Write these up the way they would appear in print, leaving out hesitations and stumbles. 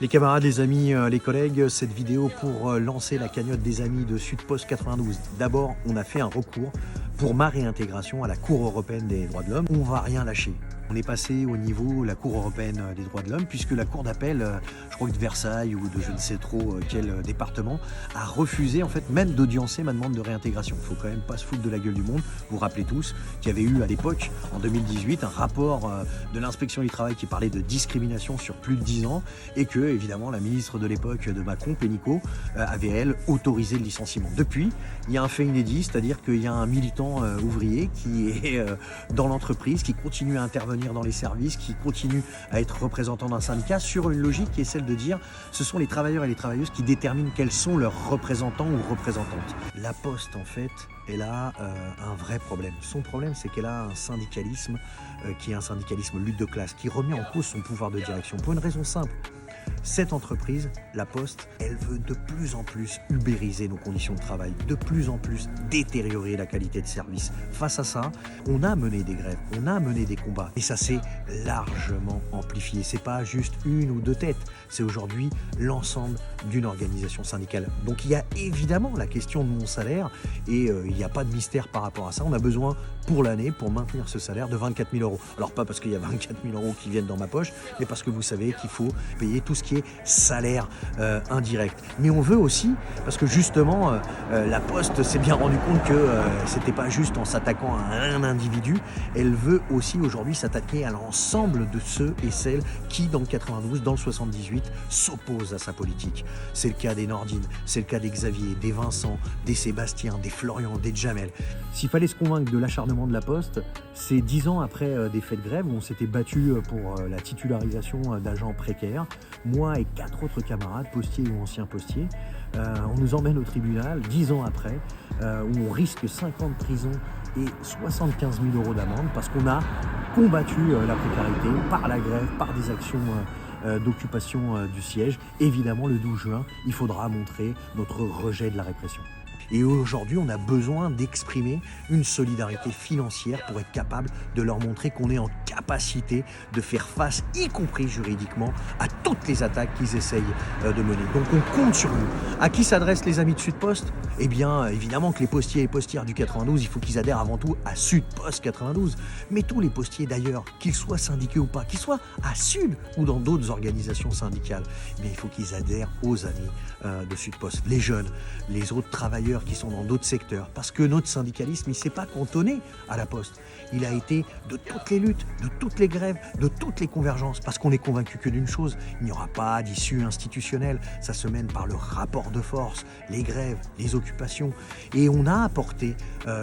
Les camarades, les amis, les collègues, cette vidéo pour lancer la cagnotte des amis de Sudpost 92. D'abord, on a fait un recours pour ma réintégration à la Cour européenne des droits de l'homme. On va rien lâcher. On est passé au niveau de la Cour européenne des droits de l'homme, puisque la Cour d'appel, je crois que de Versailles ou de je ne sais trop quel département, a refusé en fait même d'audiencer ma demande de réintégration. Il ne faut quand même pas se foutre de la gueule du monde. Vous vous rappelez tous qu'il y avait eu à l'époque, en 2018, un rapport de l'inspection du travail qui parlait de discrimination sur plus de 10 ans et que, évidemment, la ministre de l'époque de Macron, Pénicaud, avait, elle, autorisé le licenciement. Depuis, il y a un fait inédit, c'est-à-dire qu'il y a un militant ouvrier qui est dans l'entreprise, qui continue à intervenir dans les services, qui continue à être représentant d'un syndicat sur une logique qui est celle de dire ce sont les travailleurs et les travailleuses qui déterminent quels sont leurs représentants ou représentantes. La Poste, en fait, elle a un vrai problème. Son problème, c'est qu'elle a un syndicalisme qui est un syndicalisme lutte de classe, qui remet en cause son pouvoir de direction pour une raison simple. Cette entreprise, la Poste, elle veut de plus en plus ubériser nos conditions de travail, de plus en plus détériorer la qualité de service. Face à ça, on a mené des grèves, on a mené des combats et ça s'est largement amplifié. C'est pas juste une ou deux têtes, c'est aujourd'hui l'ensemble d'une organisation syndicale. Donc il y a évidemment la question de mon salaire et il n'y a pas de mystère par rapport à ça. On a besoin pour l'année, pour maintenir ce salaire, de 24 000 €. Alors pas parce qu'il y a 24 000 € qui viennent dans ma poche, mais parce que vous savez qu'il faut payer tout ce qui est salaire indirect. Mais on veut aussi, parce que justement, la Poste s'est bien rendu compte que c'était pas juste en s'attaquant à un individu, elle veut aussi aujourd'hui s'attaquer à l'ensemble de ceux et celles qui, dans le 92, dans le 78, s'opposent à sa politique. C'est le cas des Nordine, c'est le cas des Xavier, des Vincent, des Sébastien, des Florian, des Jamel. S'il fallait se convaincre de l'acharnement de la Poste, c'est 10 ans après des faits de grève où on s'était battu pour la titularisation d'agents précaires. Moi et 4 autres camarades, postiers ou anciens postiers, on nous emmène au tribunal 10 ans après, où on risque 5 ans de prison et 75 000 € d'amende parce qu'on a combattu la précarité par la grève, par des actions d'occupation du siège. Évidemment, le 12 juin, il faudra montrer notre rejet de la répression. Et aujourd'hui, on a besoin d'exprimer une solidarité financière pour être capable de leur montrer qu'on est en capacité de faire face, y compris juridiquement, à toutes les attaques qu'ils essayent de mener. Donc on compte sur vous. À qui s'adressent les amis de Sudpost ? Eh bien, évidemment que les postiers et postières du 92, il faut qu'ils adhèrent avant tout à Sudpost 92. Mais tous les postiers d'ailleurs, qu'ils soient syndiqués ou pas, qu'ils soient à Sud ou dans d'autres organisations syndicales, eh bien, il faut qu'ils adhèrent aux amis de Sudpost. Les jeunes, les autres travailleurs qui sont dans d'autres secteurs, parce que notre syndicalisme, il ne s'est pas cantonné à la Poste. Il a été de toutes les luttes, de toutes les grèves, de toutes les convergences, parce qu'on est convaincu que d'une chose, il n'y aura pas d'issue institutionnelle. Ça se mène par le rapport de force, les grèves, les occupations. Et on a apporté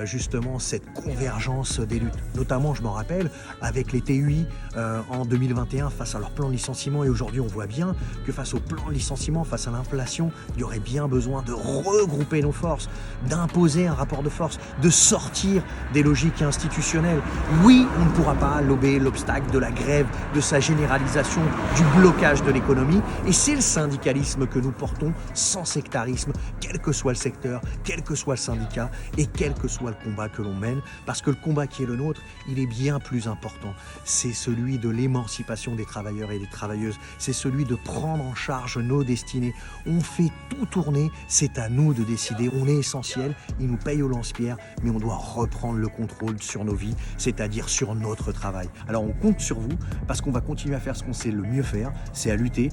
justement cette convergence des luttes. Notamment, je m'en rappelle, avec les TUI en 2021 face à leur plan de licenciement. Et aujourd'hui, on voit bien que face au plan de licenciement, face à l'inflation, il y aurait bien besoin de regrouper nos forces, d'imposer un rapport de force, de sortir des logiques institutionnelles. Oui, on ne pourra pas lober l'obstacle de la grève, de sa généralisation, du blocage de l'économie. Et c'est le syndicalisme que nous portons sans sectarisme, quel que soit le secteur, quel que soit le syndicat et quel que soit le combat que l'on mène. Parce que le combat qui est le nôtre, il est bien plus important. C'est celui de l'émancipation des travailleurs et des travailleuses. C'est celui de prendre en charge nos destinées. On fait tout tourner, c'est à nous de décider. On est essentiel, il nous paye au lance-pierre, mais on doit reprendre le contrôle sur nos vies, c'est-à-dire sur notre travail. Alors on compte sur vous, parce qu'on va continuer à faire ce qu'on sait le mieux faire, c'est à lutter.